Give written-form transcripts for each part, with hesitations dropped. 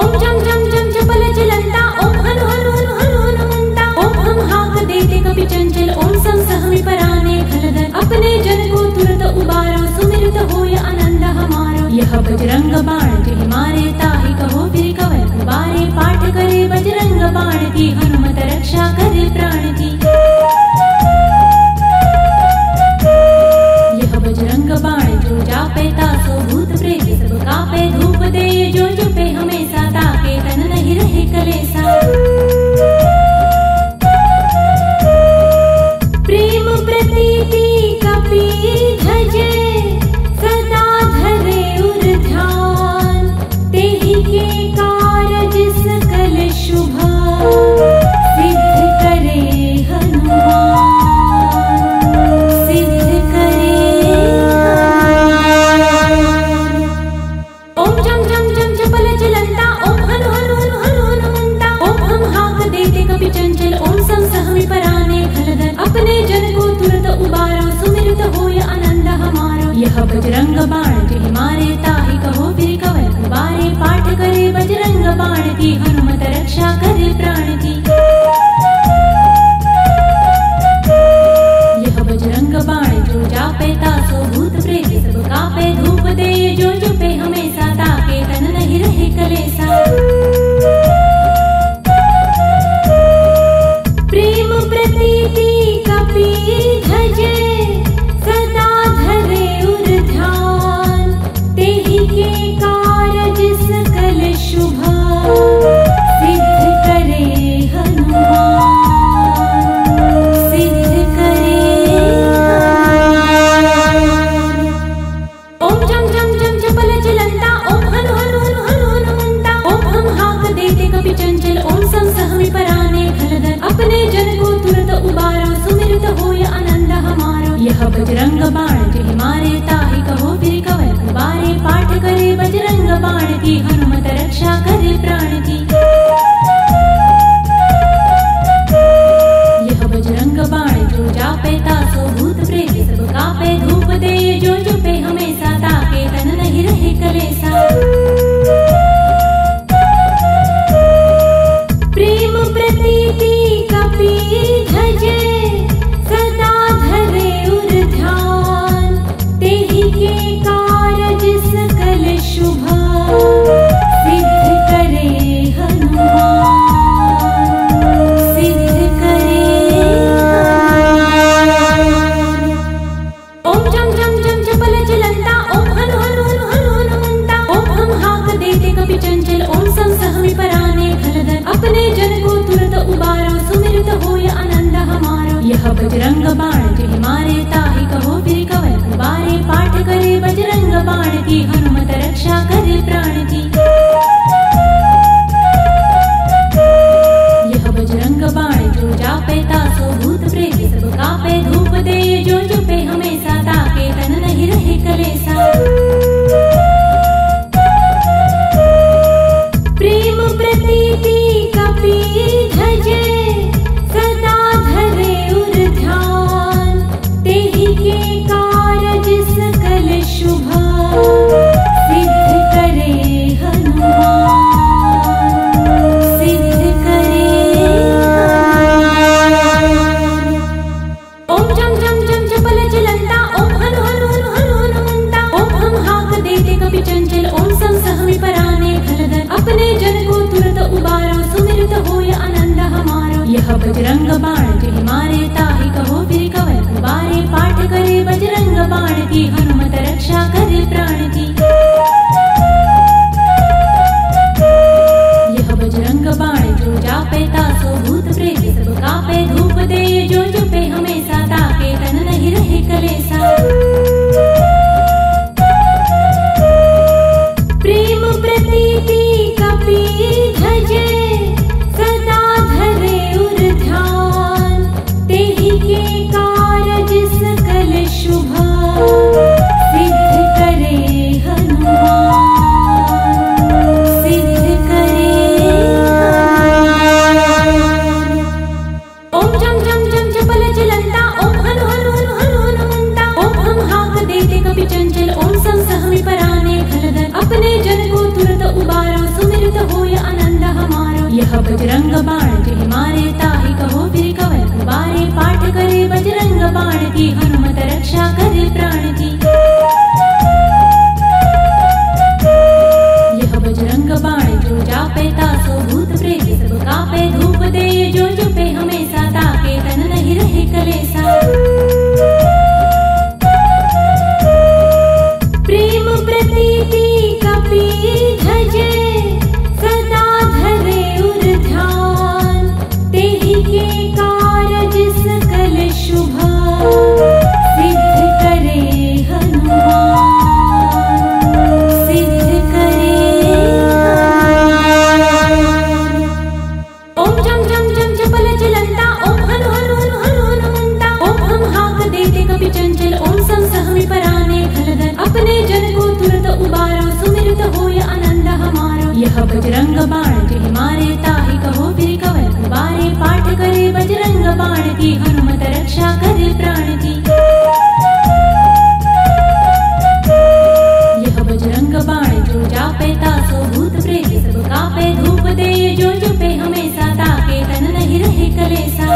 ओम जम जम जम जपल चलंता, ओम हनु हनु हनु हनु हनुमंता। ओम हम हाक देते कपि चंचल, ओम सम सहमि पराने खलदर। अपने जन को तुरत उबारो, सुमिरत होय आनंद हमारो। यह बजरंग बाण जहि मारे, ताहि कहो फिर कवय कुबारे। पाठ करे बजरंग बाण की, हनुमत रक्षा करे प्राण की। यह बजरंग बाण जो जापे, तासो भूत प्रेत सब कापे। धूप दे जो जपे हमेशा, ताके तन नहीं रहे कलेसा। प्रेम प्रतीति कपि धजे, सदा धरे उर ध्यान। तेहि के कारज सकल शुभा, सिद्ध करे हनुमान। सिद्ध करे ओम जम जम जम जपल चलंता, ओम हनु हनु हनु हनु हनुमंता। ओम हम हाक देते कपि चंचल, ओम सम सहमि पराने खलदर। अपने जन को तुरत उबारो, सुमिरत होय आनंद हमारो। यह बजरंग बाण जहि मारे, ताहि कहो फिर कवय कुबारे। पाठ करे बजरंग बाण की, हनुमत रक्षा करे प्राण की। यह बजरंग बाण जो जापे, तासो भूत प्रेत सब कापे। धूप दे जो जपे हमेशा, ताके तन नहीं रहे कलेसा। प्रेम प्रतीति कपि धजे, सदा धरे उर ध्यान। तेहि के कारज सकल शुभा, सिद्ध करे हनुमान। सिद्ध करे ओम जम जम जम जपल चलंता, ओम हनु हनु हनु हनु हनुमंता। ओम हम हाक देते कपि चंचल, ओम सम सहमि पराने खलदर। अपने जन को तुरत उबारो, सुमिरत होय आनंद हमारो। यह बजरंग बाण जहि मारे, ताहि कहो फिर कवय कुबारे। पाठ करे बजरंग बाण की, हनुमत रक्षा करे प्राण की। यह बजरंग बाण जो जापे, तासो भूत प्रेत सब कापे। धूप दे जो जपे हमेशा, ताके तन नहीं रहे कलेसा। प्रेम प्रतीति कपि धजे, सदा धरे उर ध्यान। तेहि के कारज सकल शुभा, सिद्ध करे हनुमान। सिद्ध करे ओम जम जम जम जपल चलंता, ओम हनु हनु हनु हनु हनुमंता। ओम हम हाक देते कपि चंचल, ओम सम सहमि पराने खलदर। अपने जन को तुरत उबारो, सुमिरत होय आनंद हमारो। यह बजरंग बाण जहि मारे, ताहि कहो फिर कवय कुबारे। पाठ करे बजरंग बाण की, हनुमत रक्षा करे प्राण की। यह बजरंग बाण जो जापे, तासो भूत प्रेत सब कापे। धूप दे जो जपे हमेशा, ताके तन नहीं रहे कलेसा। प्रेम प्रतीति कपि धजे, सदा धरे उर ध्यान। तेहि के कारज सकल शुभा, सिद्ध करे हनुमान। सिद्ध करे ओम जम जम जम जपल चलंता, ओम हनु हनु हनु हनु हनुमंता। ओम हम हाक देते कपि चंचल, ओम सम सहमि पराने खलदर। अपने जन को तुरत उबारो, सुमिरत होय आनंद हमारो। यह बजरंग बाण जहि मारे, ताहि कहो फिर कवय कुबारे। पाठ करे बजरंग बाण की, हनुमत रक्षा करे प्राण की। यह बजरंग बाण जो जापे, तासो भूत प्रेत सब कापे। धूप दे जो जपे हमेशा, ताके तन नहीं रहे कलेसा। प्रेम प्रतीति कपि धजे, सदा धरे उर ध्यान। बाण जिहि मारे ताहि कहो फिर कवन उबारे पाठ करे बजरंग बाण की हनुमत रक्षा करे प्राण की। यह बजरंग बाण जो जापे तासो भूत प्रेत सब कापे धूप दे जो जपे हमेशा ताके तन नहीं रहे कलेसा।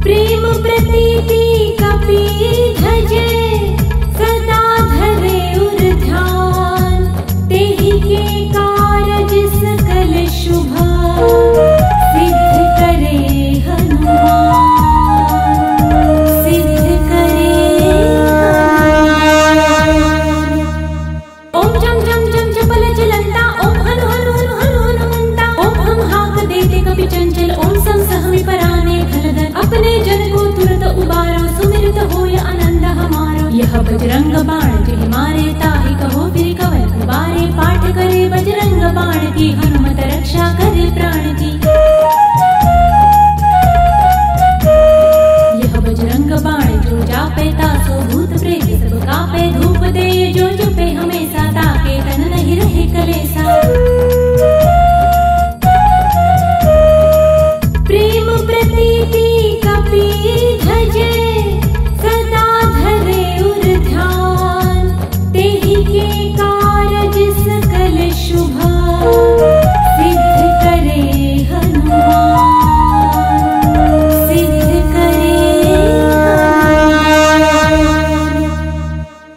प्रेम प्रतीति कपि धजे सदा धरे उर ध्यान तेहि के कारज सकल शुभा सिद्ध करे हनुमान सिद्ध करे हनुमान। ओम जम जम जम जपल जलंता ओम हनु हनु हनु हनु हनुमंता ओम हम हाक देते कपि चंचल ओम सम सहमि पराने खलदर अपने जन को तुरत उबारो सुमिरत होय आनंद हमारो। यह बजरंग बाण जिहि मारे ताहि कहो फिर कवन उबारे पाठ करे बजरंग बाण की हनुमत रक्षा करे प्राण की। यह बजरंग बाण जो जापे तासो भूत प्रेत सब कापे धूप दे जो जपे हमेशा ताके तन नहीं रहे कलेसा। प्रेम प्रतीति कपि धजे सदा धरे उर ध्यान तेहि के कारज सकल शुभा सिद्ध करे हनुमान सिद्ध करे हनुमान।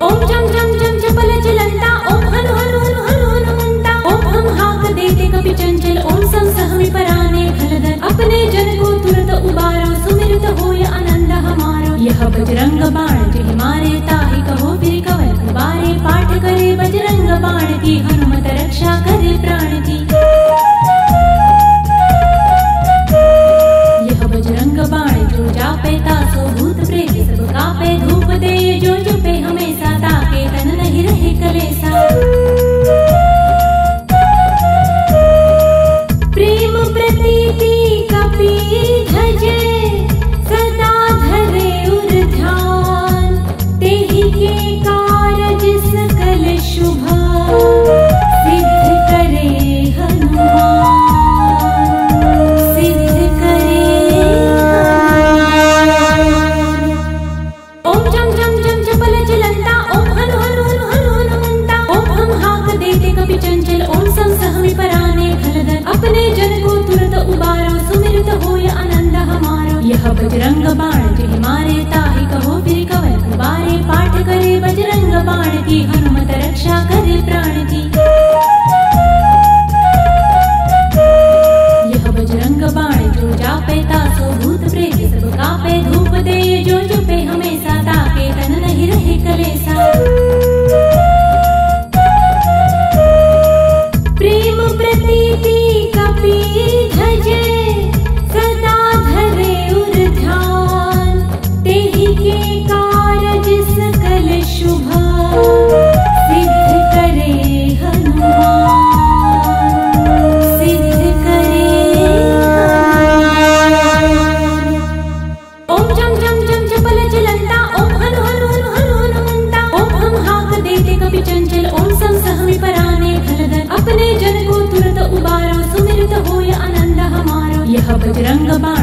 ओम जम जम जम जपल जलंता ओम हनु हनु हनु हनु हनुमंता ओम हम हाक देते कपि चंचल ओम सम सहमि पराने खलदर अपने जन को तुरत उबारो सुमिरत होय आनंद हमारो। यह बजरंग बाण जिहि मारे ताहि कहो फिर कवन उबारे पाठ करे बजरंग बाण की हनुमत रक्षा करे प्राण की। यह बजरंग बाण जो जापे तासो भूत प्रेत सब कापे धूप दे जो जपे हमेशा ताके तन नहीं रहे कलेसा। प्रेम प्रतीति कपि धजे सदा धरे उर ध्यान तेहि के कारज सकल शुभा सिद्ध करे हनुमान सिद्ध करे हनुमान। ओम जम जम जम जपल जलंता ओम हनु हनु हनु हनु हनुमंता ओम हम हाक देते कपि चंचल ओम सम सहमि पराने खलदर अपने जन को तुरत उबारो सुमिरत होय आनंद हमारो। यह बजरंग बाण जिहि मारे ताहि कहो फिर कवन उबारे पाठ करे बजरंग बाण की हनुमत रक्षा करे प्राण की। यह बजरंग बाण जो जापे तासो भूत प्रेत सब कापे धूप दे जो जपे हमेशा ताके तन नहीं रहे कलेसा। प्रेम प्रतीति कपि धजे सदा धरे उर ध्यान तेहि के कारज सकल शुभा सिद्ध करे हनुमान सिद्ध करे हनुमान। ओम जम जम जम जपल जलंता ओम हनु हनु हनु हनु हनुमंता ओम हम हाक देते कपि चंचल ओम सम सहमि पराने खलदर अपने जन को तुरत उबारो सुमिरत होय आनंद हमारो। यह बजरंग बाण